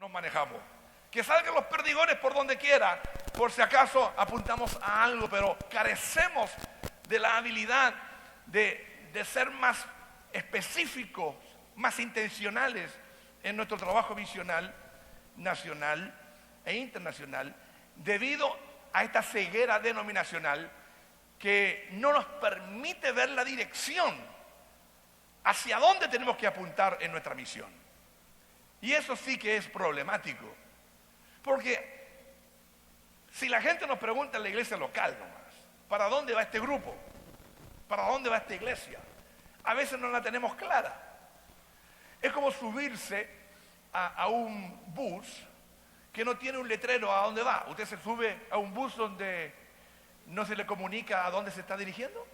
nos manejamos. Que salgan los perdigones por donde quiera, por si acaso apuntamos a algo, pero carecemos de la habilidad de ser más específicos, más intencionales en nuestro trabajo misional, nacional e internacional, debido a esta ceguera denominacional que no nos permite ver la dirección hacia dónde tenemos que apuntar en nuestra misión. Y eso sí que es problemático, porque si la gente nos pregunta en la iglesia local nomás, ¿para dónde va este grupo? ¿Para dónde va esta iglesia? A veces no la tenemos clara. Es como subirse a un bus que no tiene un letrero a dónde va. Usted se sube a un bus donde no se le comunica a dónde se está dirigiendo.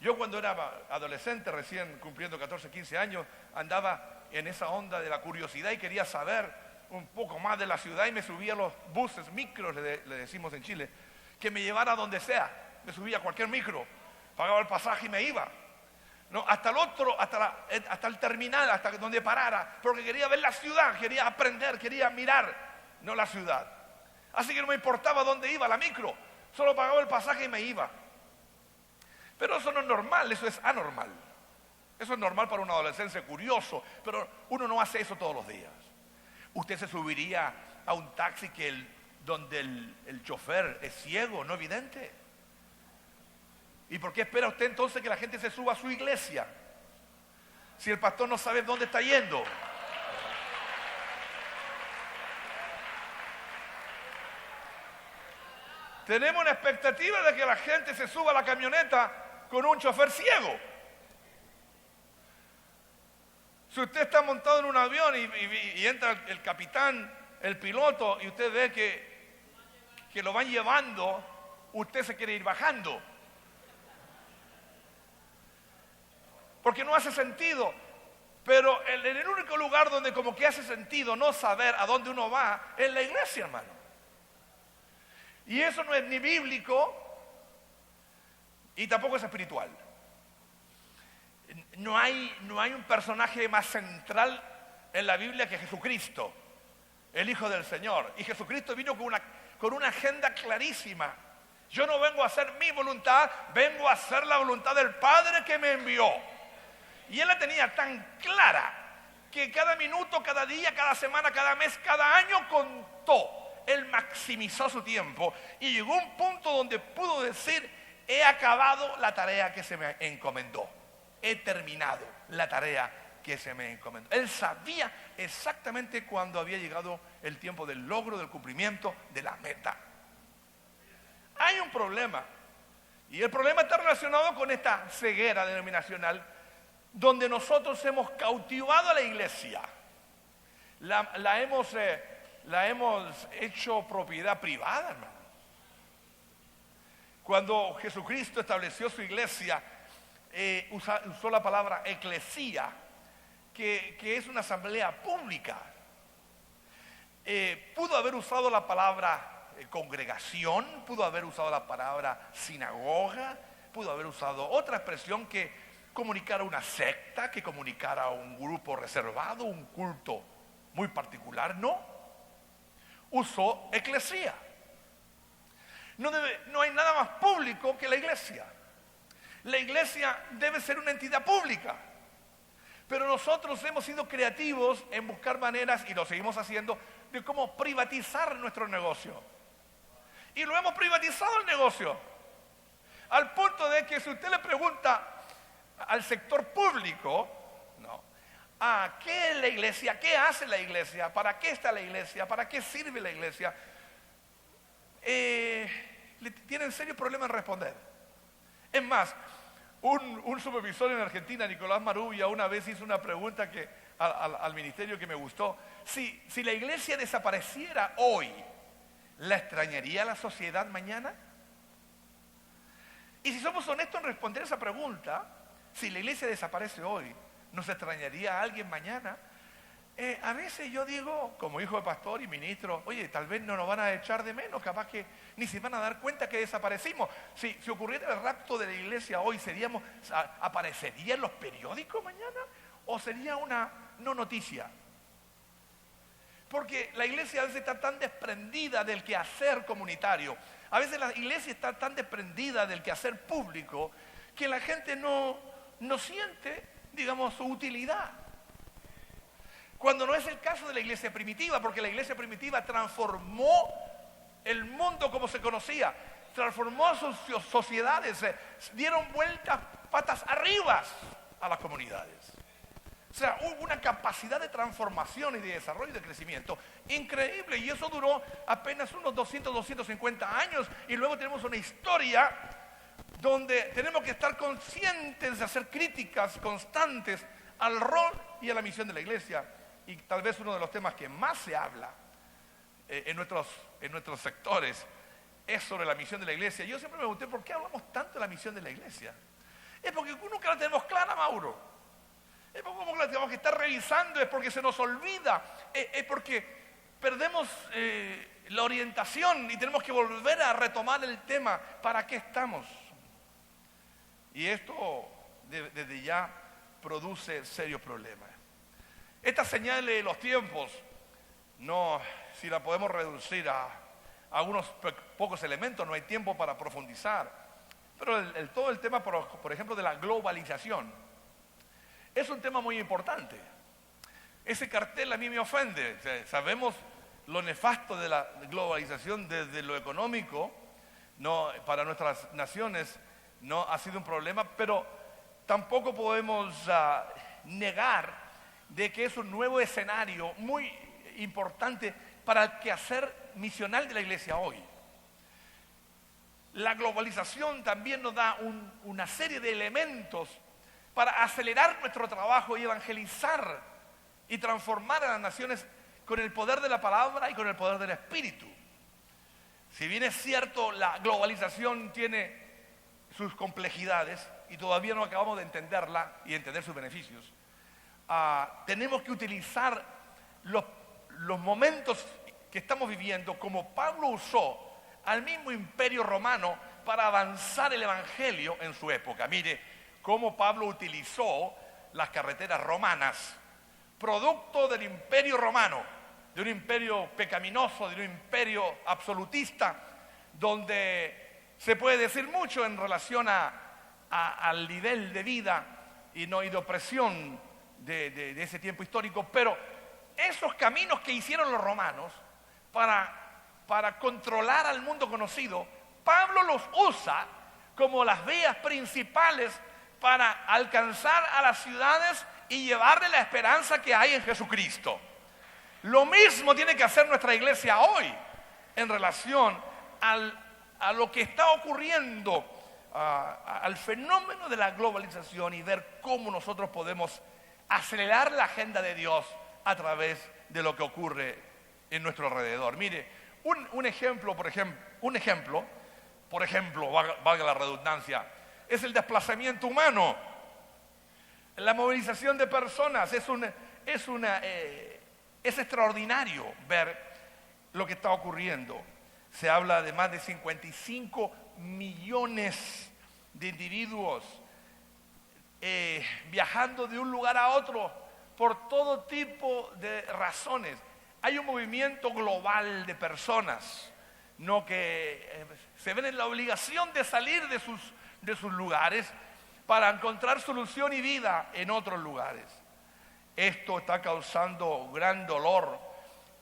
Yo cuando era adolescente, recién cumpliendo 14, 15 años, andaba en esa onda de la curiosidad y quería saber un poco más de la ciudad y me subía a los buses, micros, le decimos en Chile, que me llevara a donde sea. Me subía a cualquier micro, pagaba el pasaje y me iba. No, hasta el otro, hasta el terminal, hasta donde parara, porque quería ver la ciudad, quería aprender, quería mirar, no la ciudad. Así que no me importaba dónde iba la micro, solo pagaba el pasaje y me iba. Pero eso no es normal, eso es anormal. Eso es normal para un adolescente curioso, pero uno no hace eso todos los días. Usted se subiría a un taxi donde el chofer es ciego, no vidente. ¿Y por qué espera usted entonces que la gente se suba a su iglesia? Si el pastor no sabe dónde está yendo. Tenemos una expectativa de que la gente se suba a la camioneta con un chofer ciego. Si usted está montado en un avión y entra el capitán, el piloto, y usted ve que lo van llevando, usted se quiere ir bajando. Porque no hace sentido. Pero en el único lugar donde como que hace sentido no saber a dónde uno va es la iglesia, hermano. Y eso no es ni bíblico y tampoco es espiritual. No hay un personaje más central en la Biblia que Jesucristo, el Hijo del Señor. Y Jesucristo vino con una agenda clarísima. Yo no vengo a hacer mi voluntad, vengo a hacer la voluntad del Padre que me envió. Y Él la tenía tan clara que cada minuto, cada día, cada semana, cada mes, cada año contó. Él maximizó su tiempo y llegó a un punto donde pudo decir: he acabado la tarea que se me encomendó. He terminado la tarea que se me encomendó. Él sabía exactamente cuándo había llegado el tiempo del logro, del cumplimiento de la meta. Hay un problema, y el problema está relacionado con esta ceguera denominacional, donde nosotros hemos cautivado a la iglesia, la hemos hecho propiedad privada, hermano. Cuando Jesucristo estableció su iglesia, usó la palabra eclesía, que es una asamblea pública. Pudo haber usado la palabra congregación, pudo haber usado la palabra sinagoga, pudo haber usado otra expresión que comunicara una secta, que comunicara un grupo reservado, un culto muy particular. No, usó eclesía. No hay nada más público que la iglesia. La iglesia debe ser una entidad pública. Pero nosotros hemos sido creativos en buscar maneras, y lo seguimos haciendo, de cómo privatizar nuestro negocio. Y lo hemos privatizado el negocio. Al punto de que si usted le pregunta al sector público, ¿no?, ¿qué es la iglesia? ¿Qué hace la iglesia? ¿Para qué está la iglesia? ¿Para qué sirve la iglesia? Le tienen serios problemas en responder. Es más, un supervisor en Argentina, Nicolás Marubia, una vez hizo una pregunta al ministerio que me gustó. Si la iglesia desapareciera hoy, ¿la extrañaría la sociedad mañana? Y si somos honestos en responder esa pregunta, si la iglesia desaparece hoy, ¿nos extrañaría a alguien mañana? A veces yo digo, como hijo de pastor y ministro, oye, tal vez no nos van a echar de menos, capaz que ni se van a dar cuenta que desaparecimos. Si ocurriera el rapto de la iglesia hoy, ¿aparecería en los periódicos mañana? ¿O sería una no noticia? Porque la iglesia a veces está tan desprendida del quehacer comunitario. A veces la iglesia está tan desprendida del quehacer público que la gente no siente, digamos, su utilidad. Cuando no es el caso de la iglesia primitiva, porque la iglesia primitiva transformó el mundo como se conocía, transformó sus sociedades, dieron vueltas patas arriba a las comunidades. O sea, hubo una capacidad de transformación y de desarrollo y de crecimiento increíble, y eso duró apenas unos 250 años, y luego tenemos una historia donde tenemos que estar conscientes de hacer críticas constantes al rol y a la misión de la iglesia. Y tal vez uno de los temas que más se habla en nuestros sectores es sobre la misión de la iglesia. Yo siempre me pregunté, ¿por qué hablamos tanto de la misión de la iglesia? Es porque nunca la tenemos clara, Mauro. Es porque como la tenemos que estar revisando, es porque se nos olvida, es porque perdemos la orientación y tenemos que volver a retomar el tema. ¿Para qué estamos? Y esto desde ya produce serios problemas. Esta señal de los tiempos, si la podemos reducir a algunos pocos elementos, no hay tiempo para profundizar. Pero todo el tema, por ejemplo, de la globalización, es un tema muy importante. Ese cartel a mí me ofende. O sea, sabemos lo nefasto de la globalización desde lo económico, para nuestras naciones no ha sido un problema, pero tampoco podemos negar de que es un nuevo escenario muy importante para el quehacer misional de la iglesia hoy. La globalización también nos da una serie de elementos para acelerar nuestro trabajo y evangelizar y transformar a las naciones con el poder de la palabra y con el poder del Espíritu. Si bien es cierto, la globalización tiene sus complejidades y todavía no acabamos de entenderla y entender sus beneficios, tenemos que utilizar los momentos que estamos viviendo como Pablo usó al mismo imperio romano para avanzar el evangelio en su época. Mire cómo Pablo utilizó las carreteras romanas, producto del imperio romano, de un imperio pecaminoso, de un imperio absolutista, donde se puede decir mucho en relación al nivel de vida y de opresión de ese tiempo histórico, pero esos caminos que hicieron los romanos para controlar al mundo conocido, Pablo los usa como las vías principales para alcanzar a las ciudades y llevarle la esperanza que hay en Jesucristo. Lo mismo tiene que hacer nuestra iglesia hoy en relación a lo que está ocurriendo, al fenómeno de la globalización, y ver cómo nosotros podemos acelerar la agenda de Dios a través de lo que ocurre en nuestro alrededor. Mire, un ejemplo, valga la redundancia, es el desplazamiento humano. La movilización de personas es extraordinario ver lo que está ocurriendo. Se habla de más de 55 millones de individuos viajando de un lugar a otro por todo tipo de razones. Hay un movimiento global de personas, que se ven en la obligación de salir de sus lugares para encontrar solución y vida en otros lugares. Esto está causando gran dolor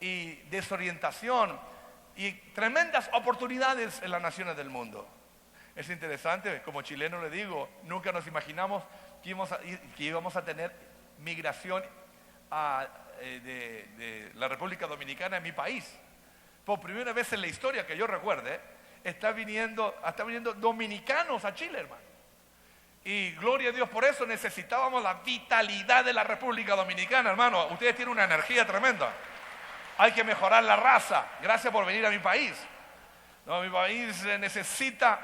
y desorientación y tremendas oportunidades en las naciones del mundo. Es interesante, como chileno le digo, nunca nos imaginamos que íbamos a tener migración de la República Dominicana en mi país. Por primera vez en la historia que yo recuerde, están viniendo dominicanos a Chile, hermano. Y gloria a Dios por eso. Necesitábamos la vitalidad de la República Dominicana, hermano. Ustedes tienen una energía tremenda. Hay que mejorar la raza. Gracias por venir a mi país. Mi país necesita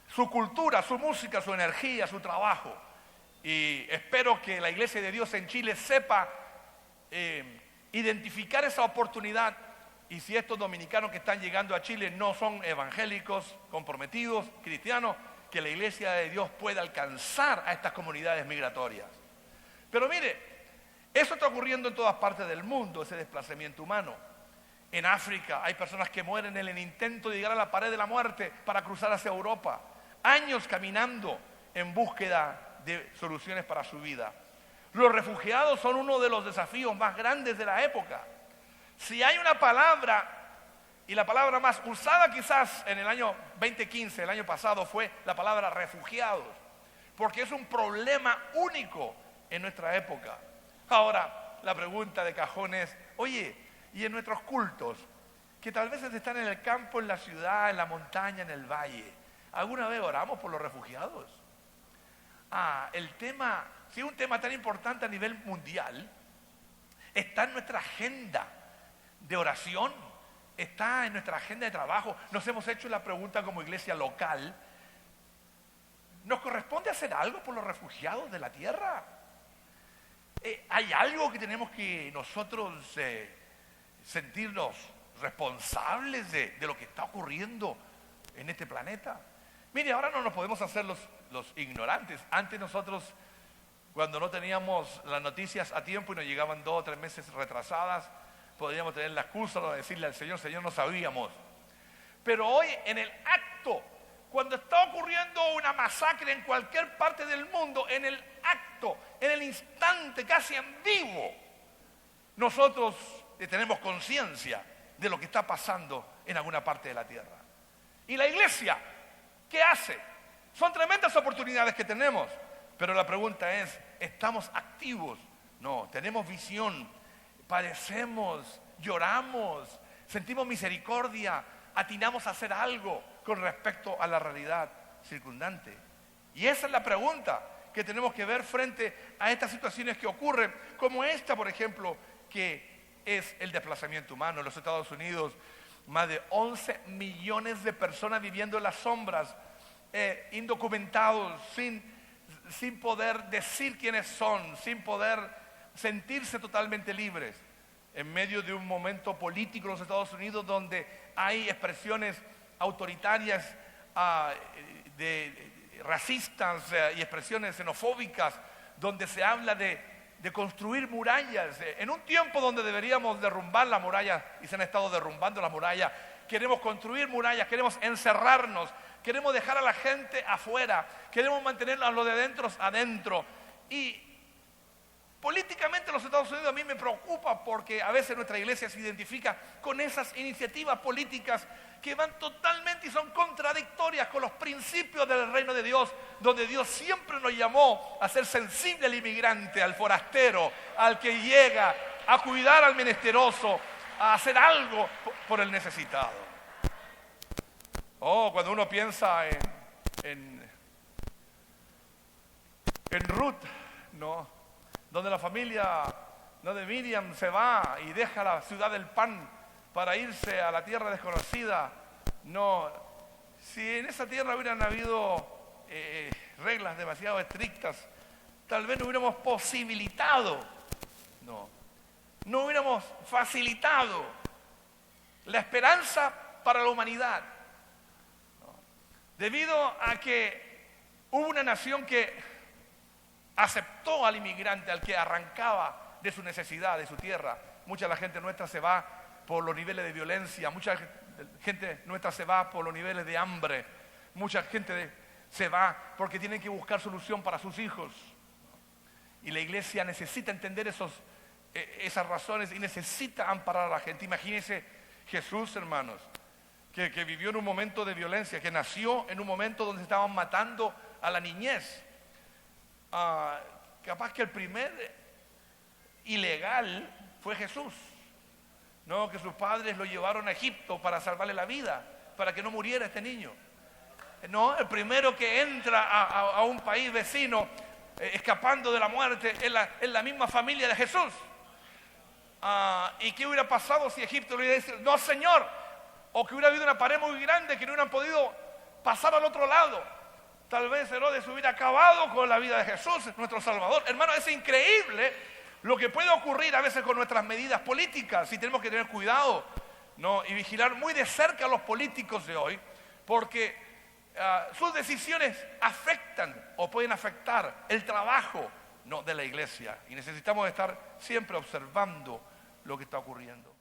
su cultura, su música, su energía, su trabajo. Y espero que la Iglesia de Dios en Chile sepa identificar esa oportunidad. Y si estos dominicanos que están llegando a Chile no son evangélicos, comprometidos, cristianos, que la Iglesia de Dios pueda alcanzar a estas comunidades migratorias. Pero mire, Eso está ocurriendo en todas partes del mundo, ese desplazamiento humano. En África hay personas que mueren en el intento de llegar a la pared de la muerte para cruzar hacia Europa. Años caminando en búsqueda de soluciones para su vida. Los refugiados son uno de los desafíos más grandes de la época. Si hay una palabra, y la palabra más usada quizás en el año 2015, el año pasado, fue la palabra refugiados, porque es un problema único en nuestra época. Ahora, la pregunta de cajón es, oye, y en nuestros cultos, que tal vez están en el campo, en la ciudad, en la montaña, en el valle, ¿alguna vez oramos por los refugiados? El tema, si es un tema tan importante a nivel mundial, está en nuestra agenda de oración, está en nuestra agenda de trabajo. Nos hemos hecho la pregunta como iglesia local, ¿nos corresponde hacer algo por los refugiados de la tierra? ¿Hay algo que tenemos que nosotros sentirnos responsables de lo que está ocurriendo en este planeta? Mire, ahora no nos podemos hacer los ignorantes. Antes nosotros, cuando no teníamos las noticias a tiempo y nos llegaban 2 o 3 meses retrasadas, podríamos tener la excusa de decirle al Señor, Señor, no sabíamos. Pero hoy en el acto, cuando está ocurriendo una masacre en cualquier parte del mundo, en el acto, en el instante, casi en vivo, nosotros tenemos conciencia de lo que está pasando en alguna parte de la tierra. Y la iglesia, ¿qué hace? Son tremendas oportunidades que tenemos, pero la pregunta es, ¿estamos activos? No, tenemos visión, padecemos, lloramos, sentimos misericordia, atinamos a hacer algo con respecto a la realidad circundante. Y esa es la pregunta que tenemos que ver frente a estas situaciones que ocurren, como esta, por ejemplo, que es el desplazamiento humano. En los Estados Unidos, más de 11 millones de personas viviendo en las sombras, indocumentados, sin poder decir quiénes son, sin poder sentirse totalmente libres, en medio de un momento político en los Estados Unidos donde hay expresiones autoritarias, racistas y expresiones xenofóbicas, donde se habla de construir murallas, en un tiempo donde deberíamos derrumbar las murallas y se han estado derrumbando las murallas. Queremos construir murallas, queremos encerrarnos, queremos dejar a la gente afuera, queremos mantener a los de adentro adentro. Y políticamente en los Estados Unidos a mí me preocupa porque a veces nuestra iglesia se identifica con esas iniciativas políticas que van totalmente y son contradictorias con los principios del reino de Dios, donde Dios siempre nos llamó a ser sensible al inmigrante, al forastero, al que llega, a cuidar al menesteroso, a hacer algo por el necesitado. Cuando uno piensa en Ruth, ¿no?, donde la familia, ¿no?, de Miriam se va y deja la ciudad del pan para irse a la tierra desconocida. No, si en esa tierra hubieran habido reglas demasiado estrictas, tal vez no hubiéramos posibilitado, no hubiéramos facilitado la esperanza para la humanidad, debido a que hubo una nación que aceptó al inmigrante, al que arrancaba de su necesidad, de su tierra. Mucha de la gente nuestra se va por los niveles de violencia, mucha gente nuestra se va por los niveles de hambre, mucha gente se va porque tienen que buscar solución para sus hijos. Y la iglesia necesita entender esas razones y necesita amparar a la gente. Imagínense Jesús, hermanos, que vivió en un momento de violencia, que nació en un momento donde se estaban matando a la niñez. Capaz que el primer ilegal fue Jesús, ¿no?, que sus padres lo llevaron a Egipto para salvarle la vida, para que no muriera este niño. No, el primero que entra a un país vecino escapando de la muerte es la misma familia de Jesús. ¿Y qué hubiera pasado si Egipto le hubiera dicho, no, Señor? O que hubiera habido una pared muy grande que no hubieran podido pasar al otro lado. Tal vez Herodes hubiera acabado con la vida de Jesús, nuestro Salvador. Hermano, es increíble lo que puede ocurrir a veces con nuestras medidas políticas. Y tenemos que tener cuidado, ¿no?, y vigilar muy de cerca a los políticos de hoy, porque sus decisiones afectan o pueden afectar el trabajo no de la iglesia. Y necesitamos estar siempre observando lo que está ocurriendo.